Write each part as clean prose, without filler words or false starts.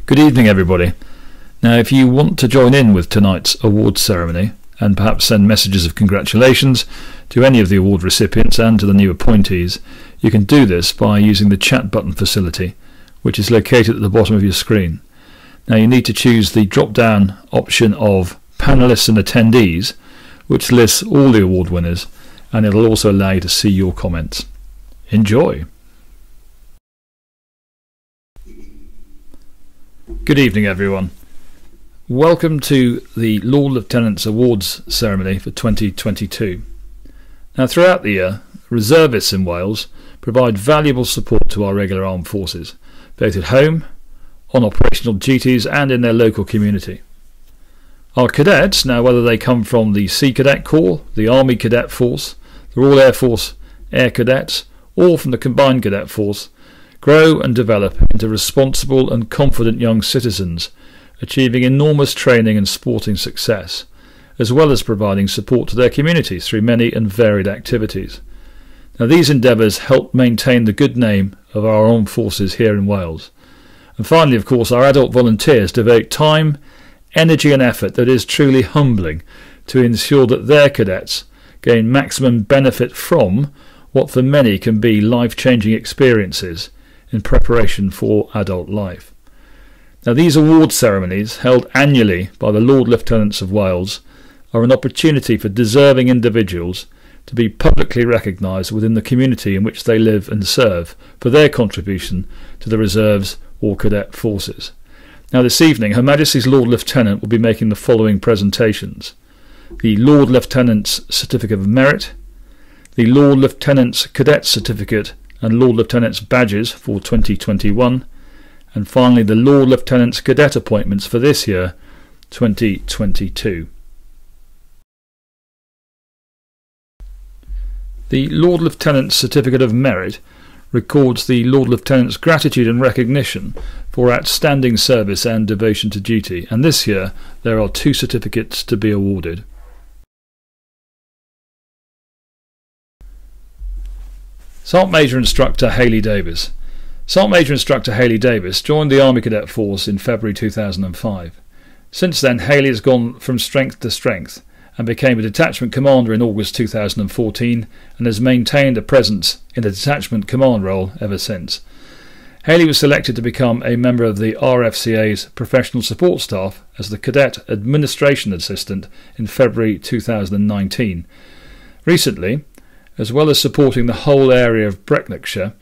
Good evening, everybody. Now, if you want to join in with tonight's awards ceremony and perhaps send messages of congratulations to any of the award recipients and to the new appointees, you can do this by using the chat button facility, which is located at the bottom of your screen. Now, you need to choose the drop-down option of panelists and attendees, which lists all the award winners, and it'll also allow you to see your comments. Enjoy! Good evening, everyone. Welcome to the Lord Lieutenant's Awards ceremony for 2022. Now, throughout the year, reservists in Wales provide valuable support to our regular armed forces, both at home, on operational duties and in their local community. Our cadets, now whether they come from the Sea Cadet Corps, the Army Cadet Force, the Royal Air Force Air Cadets, or from the Combined Cadet Force, grow and develop into responsible and confident young citizens, achieving enormous training and sporting success, as well as providing support to their communities through many and varied activities. Now, these endeavours help maintain the good name of our armed forces here in Wales. And finally, of course, our adult volunteers devote time, energy and effort that is truly humbling to ensure that their cadets gain maximum benefit from what for many can be life-changing experiences in preparation for adult life. Now, these award ceremonies, held annually by the Lord Lieutenants of Wales, are an opportunity for deserving individuals to be publicly recognised within the community in which they live and serve for their contribution to the reserves or cadet forces. Now, this evening, Her Majesty's Lord Lieutenant will be making the following presentations: the Lord Lieutenant's Certificate of Merit, the Lord Lieutenant's Cadet Certificate and Lord Lieutenant's Badges for 2021, and finally the Lord Lieutenant's Cadet appointments for this year, 2022. The Lord Lieutenant's Certificate of Merit records the Lord Lieutenant's gratitude and recognition for outstanding service and devotion to duty, and this year there are 2 certificates to be awarded. Sergeant Major Instructor Hayley Davies. Sergeant Major Instructor Hayley Davies joined the Army Cadet Force in February 2005. Since then, Hayley has gone from strength to strength and became a detachment commander in August 2014 and has maintained a presence in a detachment command role ever since. Hayley was selected to become a member of the RFCA's professional support staff as the Cadet Administration Assistant in February 2019. Recently, as well as supporting the whole area of Brecknockshire,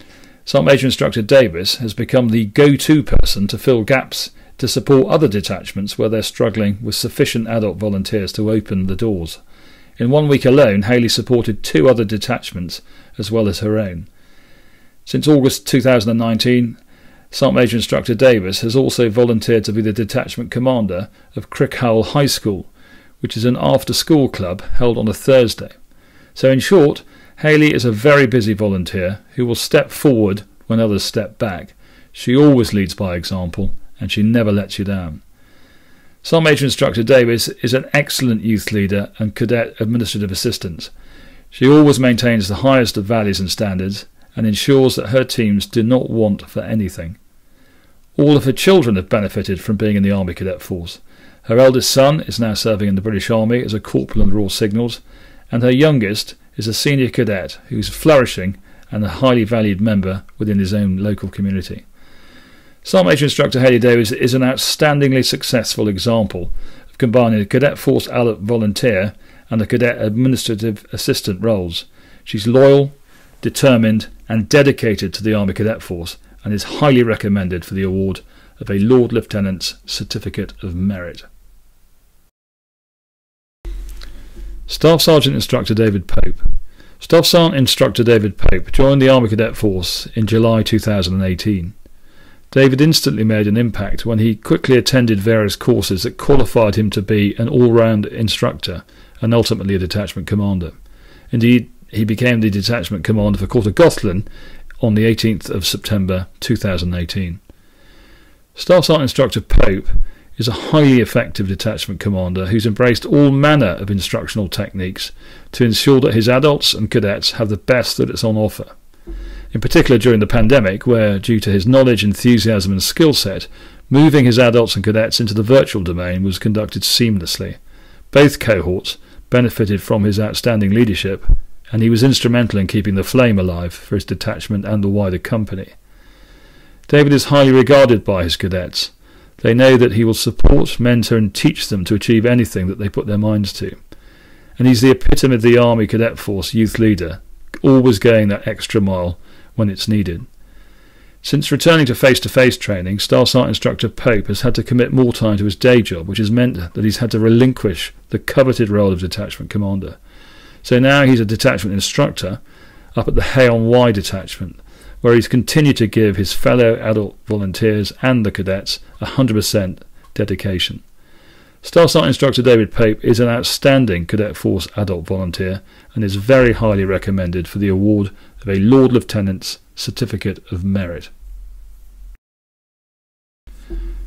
Sergeant Major Instructor Davies has become the go-to person to fill gaps to support other detachments where they're struggling with sufficient adult volunteers to open the doors. In 1 week alone, Hayley supported 2 other detachments as well as her own. Since August 2019, Sergeant Major Instructor Davies has also volunteered to be the detachment commander of Scott-Howell High School, which is an after-school club held on a Thursday. So in short, Hayley is a very busy volunteer who will step forward when others step back. She always leads by example and she never lets you down. Sergeant Major Instructor Davies is an excellent youth leader and cadet administrative assistant. She always maintains the highest of values and standards and ensures that her teams do not want for anything. All of her children have benefited from being in the Army Cadet Force. Her eldest son is now serving in the British Army as a corporal in the Royal Signals, and her youngest is a senior cadet who's flourishing and a highly valued member within his own local community. Sergeant Major Instructor Hayley Davies is an outstandingly successful example of combining a Cadet Force adult volunteer and the Cadet Administrative Assistant roles. She's loyal, determined and dedicated to the Army Cadet Force and is highly recommended for the award of a Lord Lieutenant's Certificate of Merit. Staff Sergeant Instructor David Pope. Staff Sergeant Instructor David Pope joined the Army Cadet Force in July 2018. David instantly made an impact when he quickly attended various courses that qualified him to be an all-round instructor and ultimately a detachment commander. Indeed, he became the detachment commander for Quarter Gothland on the 18th of September 2018. Staff Sergeant Instructor Pope is a highly effective detachment commander who's embraced all manner of instructional techniques to ensure that his adults and cadets have the best that is on offer. In particular during the pandemic, where, due to his knowledge, enthusiasm and skill set, Moving his adults and cadets into the virtual domain was conducted seamlessly. Both cohorts benefited from his outstanding leadership, and he was instrumental in keeping the flame alive for his detachment and the wider company. David is highly regarded by his cadets. They know that he will support, mentor and teach them to achieve anything that they put their minds to. And he's the epitome of the Army Cadet Force youth leader, always going that extra mile when it's needed. Since returning to face-to-face training, Staff Sergeant Instructor Pope has had to commit more time to his day job, which has meant that he's had to relinquish the coveted role of detachment commander. So now he's a detachment instructor up at the Hay-on-Wye detachment, where he's continued to give his fellow adult volunteers and the cadets 100% dedication. Staff Sergeant Instructor David Pope is an outstanding Cadet Force adult volunteer and is very highly recommended for the award of a Lord Lieutenant's Certificate of Merit.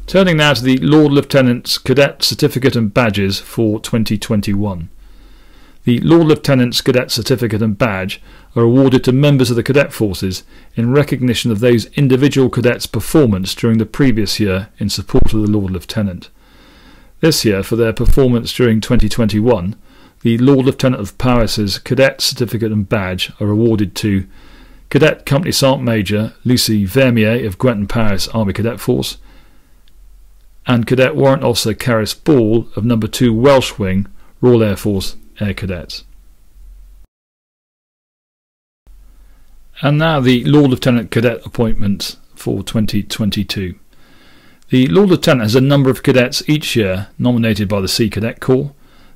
Turning now to the Lord Lieutenant's Cadet Certificate and Badges for 2021. The Lord Lieutenant's Cadet Certificate and Badge are awarded to members of the Cadet Forces in recognition of those individual cadets' performance during the previous year in support of the Lord Lieutenant. This year, for their performance during 2021, the Lord Lieutenant of Powys's Cadet Certificate and Badge are awarded to Cadet Company Sergeant Major Lucy Vermier of Gwenton Powys Army Cadet Force and Cadet Warrant Officer Caris Ball of No. 2 Welsh Wing, Royal Air Force Air Cadets. And now the Lord Lieutenant Cadet appointments for 2022. The Lord Lieutenant has a number of cadets each year nominated by the Sea Cadet Corps,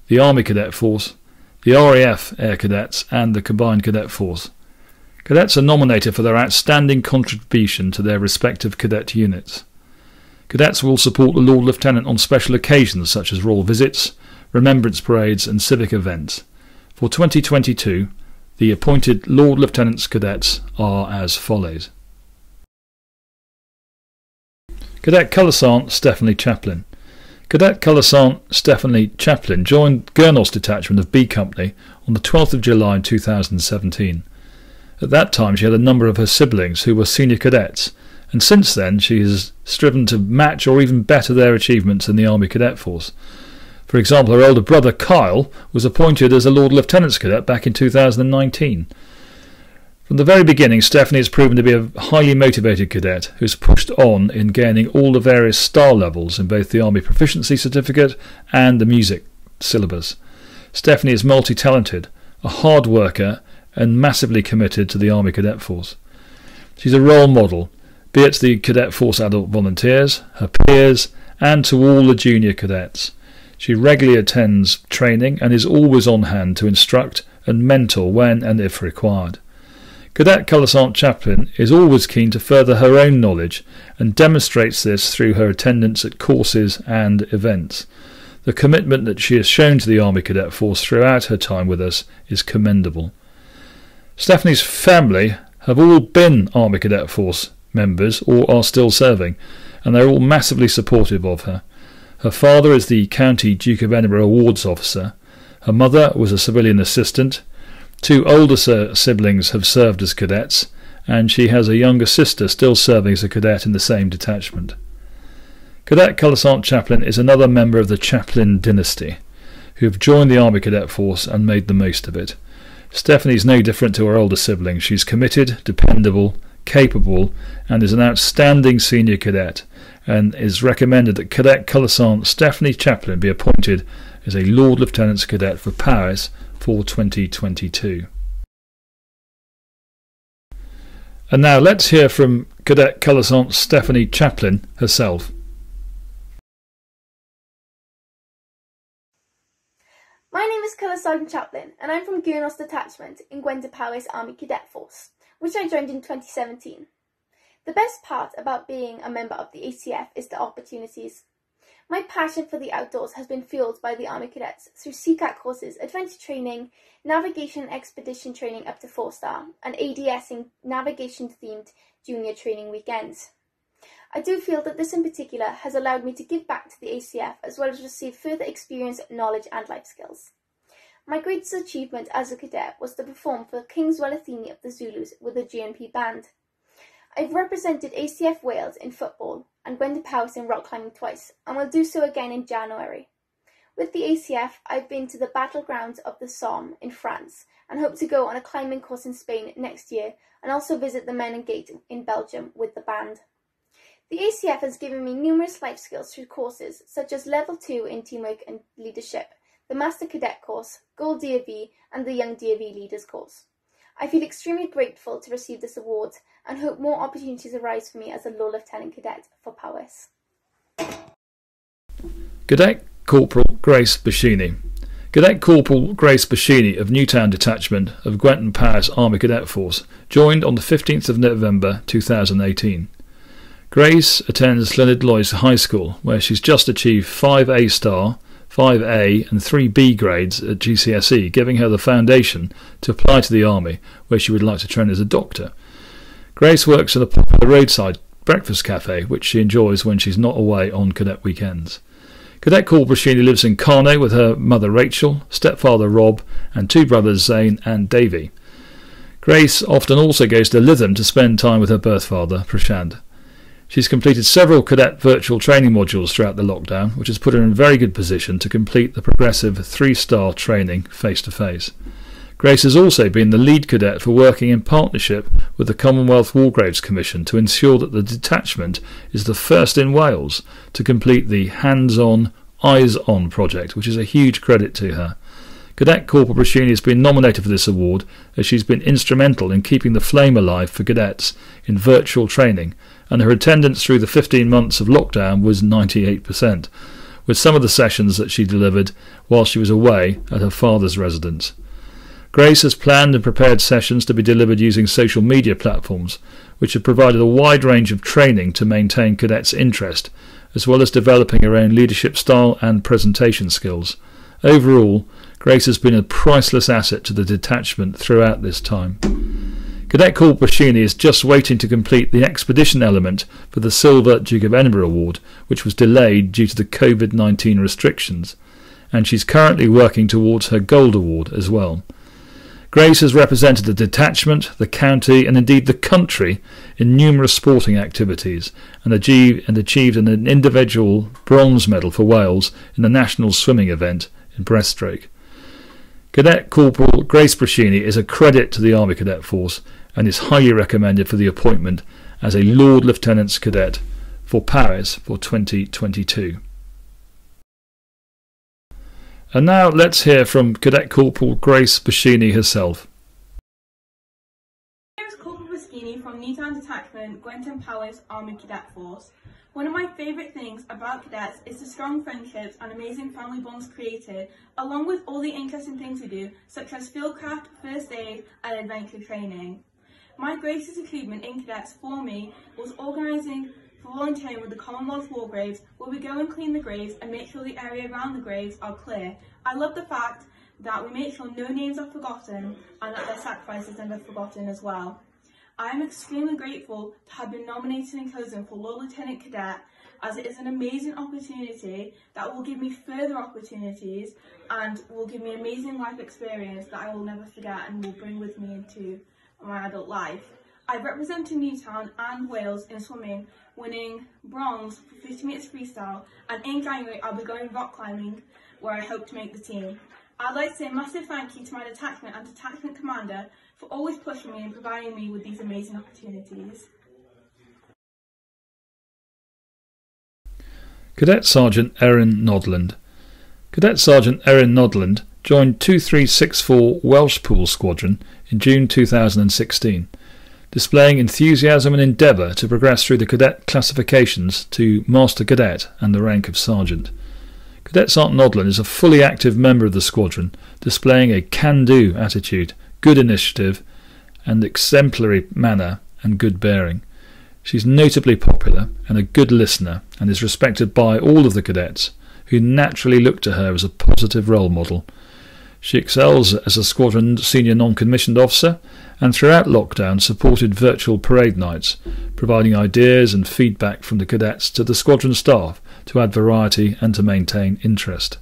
the Army Cadet Force, the RAF Air Cadets and the Combined Cadet Force. Cadets are nominated for their outstanding contribution to their respective cadet units. Cadets will support the Lord Lieutenant on special occasions such as royal visits, remembrance parades and civic events. For 2022, the appointed Lord Lieutenant's cadets are as follows. Cadet Colour Sergeant Stephanie Chaplin. Cadet Colour Sergeant Stephanie Chaplin joined Gurnos Detachment of B Company on the 12th of July 2017. At that time she had a number of her siblings who were senior cadets, and since then she has striven to match or even better their achievements in the Army Cadet Force. For example, her older brother Kyle was appointed as a Lord Lieutenant's Cadet back in 2019. From the very beginning, Stephanie has proven to be a highly motivated cadet who's pushed on in gaining all the various star levels in both the Army Proficiency Certificate and the music syllabus. Stephanie is multi-talented, a hard worker and massively committed to the Army Cadet Force. She's a role model, be it to the Cadet Force adult volunteers, her peers and to all the junior cadets. She regularly attends training and is always on hand to instruct and mentor when and if required. Cadet Colour Sergeant Chaplin is always keen to further her own knowledge and demonstrates this through her attendance at courses and events. The commitment that she has shown to the Army Cadet Force throughout her time with us is commendable. Stephanie's family have all been Army Cadet Force members or are still serving, and they're all massively supportive of her. Her father is the County Duke of Edinburgh Awards Officer. Her mother was a civilian assistant. 2 older siblings have served as cadets, and she has a younger sister still serving as a cadet in the same detachment. Cadet Colour Sergeant Chaplin is another member of the Chaplin dynasty, who have joined the Army Cadet Force and made the most of it. Stephanie is no different to her older siblings. She's committed, dependable, capable, and is an outstanding senior cadet, and is recommended that Cadet Colour Sergeant Stephanie Chaplin be appointed as a Lord Lieutenant's Cadet for Powys for 2022. And now let's hear from Cadet Colour Sergeant Stephanie Chaplin herself. My name is Colour Sergeant Chaplin and I'm from Gurnos Detachment in Gwenton Powys Army Cadet Force, which I joined in 2017. The best part about being a member of the ACF is the opportunities. My passion for the outdoors has been fueled by the Army Cadets through CCAT courses, adventure training, navigation and expedition training up to 4-star, and ADSing navigation-themed junior training weekends. I do feel that this in particular has allowed me to give back to the ACF as well as receive further experience, knowledge and life skills. My greatest achievement as a cadet was to perform for King's Well Athene of the Zulus with the GNP band. I've represented ACF Wales in football and went to Powys in rock climbing twice, and will do so again in January. With the ACF, I've been to the battlegrounds of the Somme in France and hope to go on a climbing course in Spain next year, and also visit the Menin Gate in Belgium with the band. The ACF has given me numerous life skills through courses such as Level 2 in Teamwork and Leadership, the Master Cadet course, Gold DAV and the Young DAV Leaders course. I feel extremely grateful to receive this award and hope more opportunities arise for me as a Lord Lieutenant Cadet for Powys. Cadet Corporal Grace Buschini. Cadet Corporal Grace Buschini of Newtown Detachment of Gwenton Powys Army Cadet Force joined on the 15th of November 2018. Grace attends Llanidloes High School, where she's just achieved 5 A-star, 5 A and 3 B grades at GCSE, giving her the foundation to apply to the Army, where she would like to train as a doctor. Grace works in a popular roadside breakfast cafe, which she enjoys when she's not away on cadet weekends. Cadet Corporal Buschini lives in Carnay with her mother Rachel, stepfather Rob, and 2 brothers Zane and Davy. Grace often also goes to Lytham to spend time with her birth father, Prashant. She's completed several cadet virtual training modules throughout the lockdown, which has put her in a very good position to complete the progressive 3-star training face-to-face. Grace has also been the lead cadet for working in partnership with the Commonwealth War Graves Commission to ensure that the detachment is the first in Wales to complete the Hands-On, Eyes-On project, which is a huge credit to her. Cadet Corporal Buschini has been nominated for this award as she's been instrumental in keeping the flame alive for cadets in virtual training, and her attendance through the 15 months of lockdown was 98%, with some of the sessions that she delivered while she was away at her father's residence. Grace has planned and prepared sessions to be delivered using social media platforms, which have provided a wide range of training to maintain cadets' interest, as well as developing her own leadership style and presentation skills. Overall, Grace has been a priceless asset to the detachment throughout this time. Cadet Corporal Buschini is just waiting to complete the expedition element for the Silver Duke of Edinburgh Award, which was delayed due to the COVID-19 restrictions, and she's currently working towards her Gold Award as well. Grace has represented the detachment, the county and indeed the country in numerous sporting activities and achieved an individual bronze medal for Wales in the national swimming event in breaststroke. Cadet Corporal Grace Buschini is a credit to the Army Cadet Force and is highly recommended for the appointment as a Lord Lieutenant's Cadet for Powys for 2022. And now let's hear from Cadet Corporal Grace Buschini herself. My name is Corporal Buschini from Newtown Detachment, Gwenton Powys Army Cadet Force. One of my favourite things about cadets is the strong friendships and amazing family bonds created, along with all the interesting things we do, such as fieldcraft, first aid and adventure training. My greatest achievement in cadets for me was organising for volunteering with the Commonwealth War Graves, where we go and clean the graves and make sure the area around the graves are clear. I love the fact that we make sure no names are forgotten and that their sacrifices are never forgotten as well. I am extremely grateful to have been nominated and chosen for Lord Lieutenant Cadet, as it is an amazing opportunity that will give me further opportunities and will give me amazing life experience that I will never forget and will bring with me into my adult life. I've represented Newtown and Wales in swimming, winning bronze for 50 metres freestyle, and in January I'll be going rock climbing, where I hope to make the team. I'd like to say a massive thank you to my detachment and detachment commander for always pushing me and providing me with these amazing opportunities. Cadet Sergeant Erin Nodland. Cadet Sergeant Erin Nodland joined 2364 Welsh Pool Squadron in June 2016, displaying enthusiasm and endeavour to progress through the cadet classifications to Master Cadet and the rank of Sergeant. Cadet Sergeant Nodland is a fully active member of the squadron, displaying a can-do attitude, good initiative and exemplary manner and good bearing. She's notably popular and a good listener and is respected by all of the cadets, who naturally look to her as a positive role model. She excels as a squadron senior non-commissioned officer and throughout lockdown supported virtual parade nights, providing ideas and feedback from the cadets to the squadron staff to add variety and to maintain interest.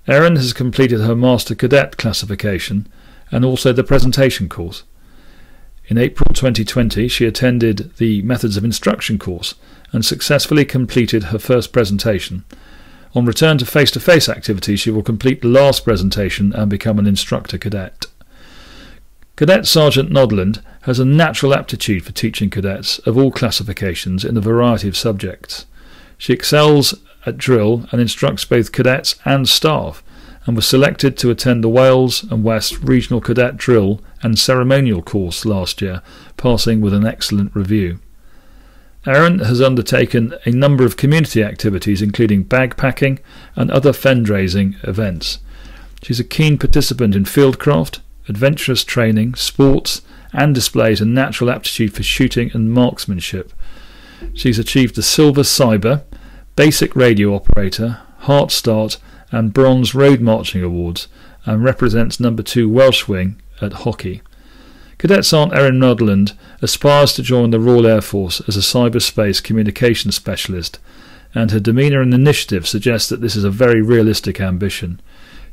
Erin has completed her Master Cadet classification and also the presentation course. In April 2020, she attended the Methods of Instruction course and successfully completed her first presentation. On return to face-to-face activities, she will complete the last presentation and become an instructor cadet. Cadet Sergeant Nodland has a natural aptitude for teaching cadets of all classifications in a variety of subjects. She excels at drill and instructs both cadets and staff, and was selected to attend the Wales and West Regional Cadet Drill and Ceremonial course last year, passing with an excellent review. Erin has undertaken a number of community activities including bagpacking and other fundraising events. She's a keen participant in fieldcraft, adventurous training, sports, and displays a natural aptitude for shooting and marksmanship. She's achieved the Silver Cyber, Basic Radio Operator, Heart Start and Bronze Road Marching Awards, and represents No. 2 Welsh Wing at hockey. Cadet Sergeant Erin Nodland aspires to join the Royal Air Force as a cyberspace communications specialist, and her demeanour and initiative suggest that this is a very realistic ambition.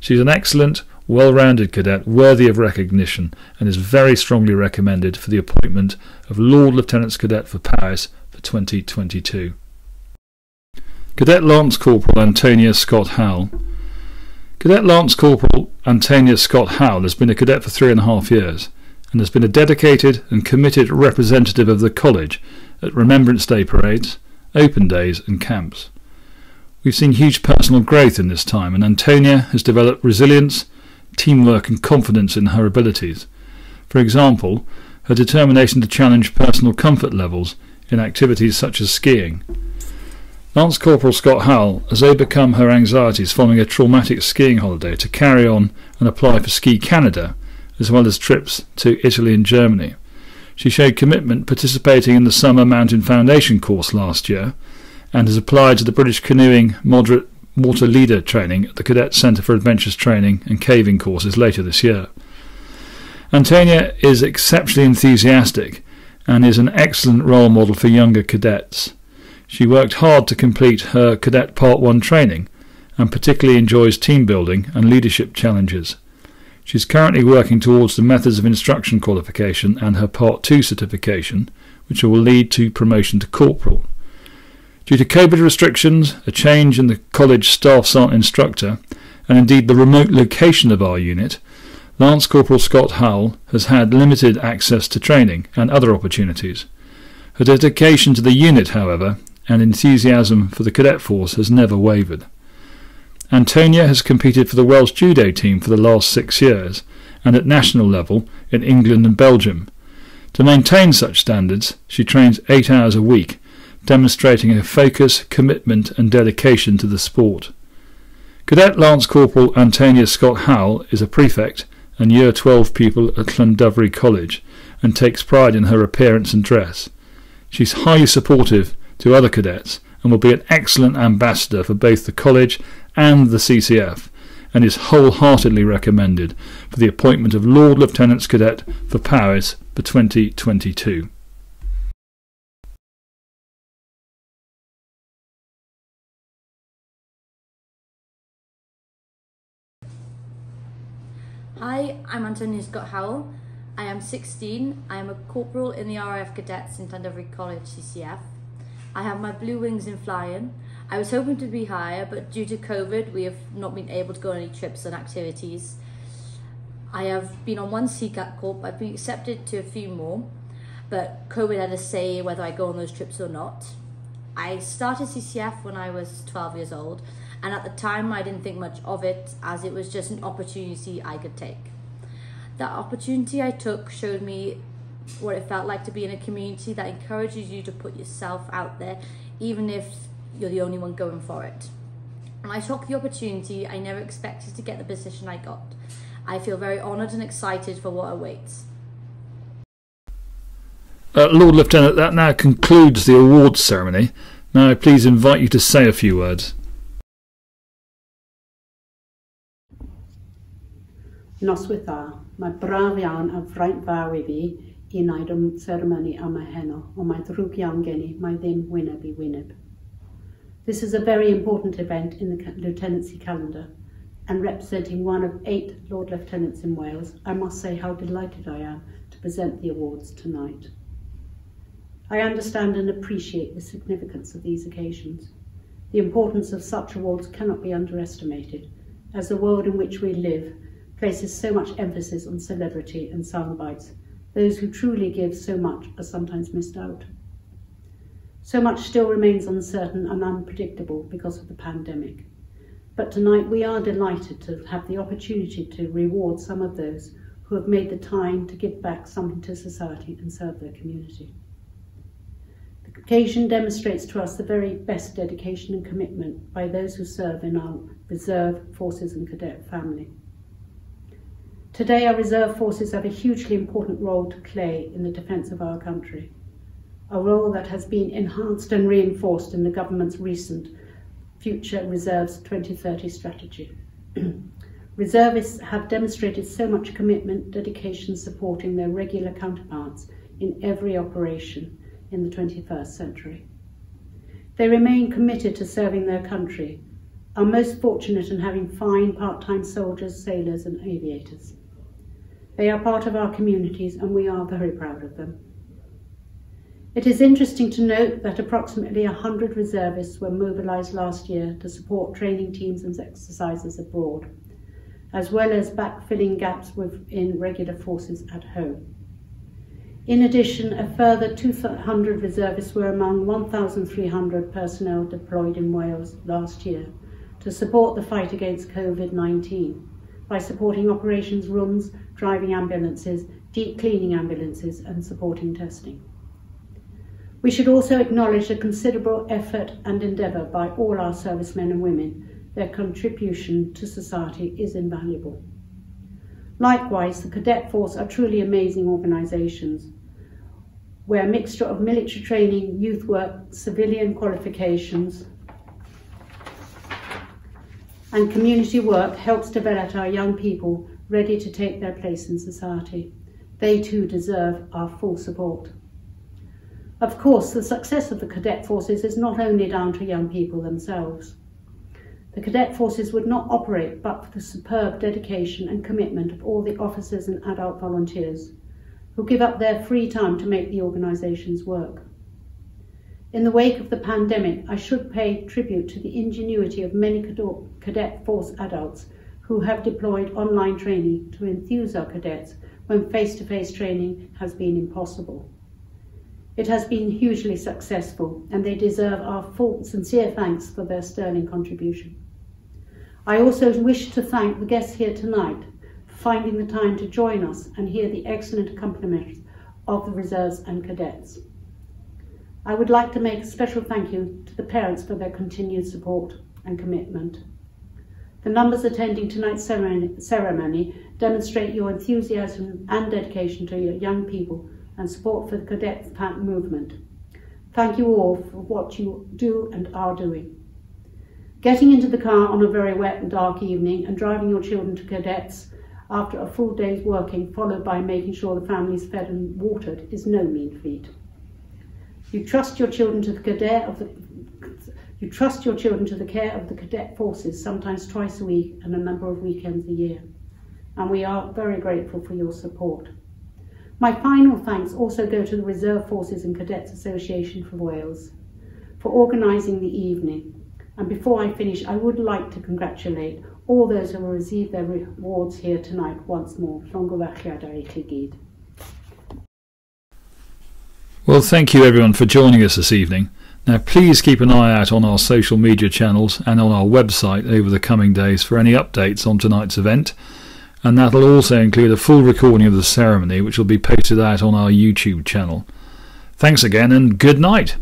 She's an excellent, well-rounded cadet worthy of recognition, and is very strongly recommended for the appointment of Lord Lieutenant's Cadet for Powys for 2022. Cadet Lance Corporal Antonia Scott-Howell. Cadet Lance Corporal Antonia Scott-Howell has been a cadet for 3.5 years and has been a dedicated and committed representative of the college at Remembrance Day parades, open days and camps. We've seen huge personal growth in this time, and Antonia has developed resilience, teamwork and confidence in her abilities. For example, her determination to challenge personal comfort levels in activities such as skiing. Lance Corporal Scott-Howell has overcome her anxieties following a traumatic skiing holiday to carry on and apply for Ski Canada, as well as trips to Italy and Germany. She showed commitment participating in the Summer Mountain Foundation course last year, and has applied to the British Canoeing Moderate Water Leader training at the Cadet Centre for Adventurous Training and Caving courses later this year. Antonia is exceptionally enthusiastic and is an excellent role model for younger cadets. She worked hard to complete her Cadet Part 1 training and particularly enjoys team building and leadership challenges. She is currently working towards the Methods of Instruction qualification and her Part 2 certification, which will lead to promotion to Corporal. Due to COVID restrictions, a change in the college staff sergeant instructor, and indeed the remote location of our unit, Lance Corporal Scott-Howell has had limited access to training and other opportunities. Her dedication to the unit, however, and enthusiasm for the cadet force has never wavered. Antonia has competed for the Welsh judo team for the last 6 years, and at national level in England and Belgium. To maintain such standards, she trains 8 hours a week, demonstrating her focus, commitment and dedication to the sport. Cadet Lance Corporal Antonia Scott-Howell is a prefect and Year 12 pupil at Llandovery College, and takes pride in her appearance and dress. She's highly supportive to other cadets and will be an excellent ambassador for both the college and the CCF, and is wholeheartedly recommended for the appointment of Lord Lieutenant's Cadet for Powys for 2022. Hi, I'm Antonia Scott-Howell. I am 16. I am a corporal in the RAF Cadets in Llandovery College CCF. I have my blue wings in flying. I was hoping to be higher, but due to COVID, we have not been able to go on any trips and activities. I have been on 1 CCAT Corp. I've been accepted to a few more, but COVID had a say whether I go on those trips or not. I started CCF when I was 12 years old, and at the time I didn't think much of it, as it was just an opportunity I could take. That opportunity I took showed me what it felt like to be in a community that encourages you to put yourself out there, even if you're the only one going for it. When I took the opportunity, I never expected to get the position I got. I feel very honoured and excited for what awaits. Lord Lieutenant, that now concludes the awards ceremony. May I please invite you to say a few words? Noswyth dda, mae braf iawn a fraint fawr I fi I wneud y seremoni am y heno, ond mae drwg iawn gen I, mae ddim wyneb I wyneb. This is a very important event in the lieutenancy calendar, and representing one of 8 Lord Lieutenants in Wales, I must say how delighted I am to present the awards tonight. I understand and appreciate the significance of these occasions. The importance of such awards cannot be underestimated, as the world in which we live places so much emphasis on celebrity and soundbites. Those who truly give so much are sometimes missed out. So much still remains uncertain and unpredictable because of the pandemic. But tonight we are delighted to have the opportunity to reward some of those who have made the time to give back something to society and serve their community. The occasion demonstrates to us the very best dedication and commitment by those who serve in our reserve forces and cadet family. Today our reserve forces have a hugely important role to play in the defence of our country, a role that has been enhanced and reinforced in the government's recent Future Reserves 2030 strategy. Reservists have demonstrated so much commitment, dedication, supporting their regular counterparts in every operation in the 21st century. They remain committed to serving their country, are most fortunate in having fine part-time soldiers, sailors and aviators. They are part of our communities and we are very proud of them. It is interesting to note that approximately 100 reservists were mobilised last year to support training teams and exercises abroad, as well as backfilling gaps within regular forces at home. In addition, a further 200 reservists were among 1,300 personnel deployed in Wales last year to support the fight against COVID-19 by supporting operations rooms, driving ambulances, deep cleaning ambulances and supporting testing. We should also acknowledge the considerable effort and endeavour by all our servicemen and women. Their contribution to society is invaluable. Likewise, the Cadet Force are truly amazing organisations, where a mixture of military training, youth work, civilian qualifications and community work helps develop our young people ready to take their place in society. They too deserve our full support. Of course, the success of the Cadet Forces is not only down to young people themselves. The Cadet Forces would not operate but for the superb dedication and commitment of all the officers and adult volunteers who give up their free time to make the organisations work. In the wake of the pandemic, I should pay tribute to the ingenuity of many Cadet Force adults who have deployed online training to enthuse our cadets when face-to-face training has been impossible. It has been hugely successful and they deserve our full, sincere thanks for their sterling contribution. I also wish to thank the guests here tonight for finding the time to join us and hear the excellent accompaniment of the reserves and cadets. I would like to make a special thank you to the parents for their continued support and commitment. The numbers attending tonight's ceremony demonstrate your enthusiasm and dedication to your young people and support for the Cadet movement. Thank you all for what you do and are doing. Getting into the car on a very wet and dark evening and driving your children to cadets after a full day's working, followed by making sure the family's fed and watered, is no mean feat. You trust your children to the care of the Cadet Forces, sometimes twice a week and a number of weekends a year. And we are very grateful for your support. My final thanks also go to the Reserve Forces and Cadets Association for Wales for organising the evening. And before I finish, I would like to congratulate all those who will receive their rewards here tonight once more. Well, thank you everyone for joining us this evening. Now please keep an eye out on our social media channels and on our website over the coming days for any updates on tonight's event. And that'll also include a full recording of the ceremony which will be posted out on our YouTube channel. Thanks again and good night.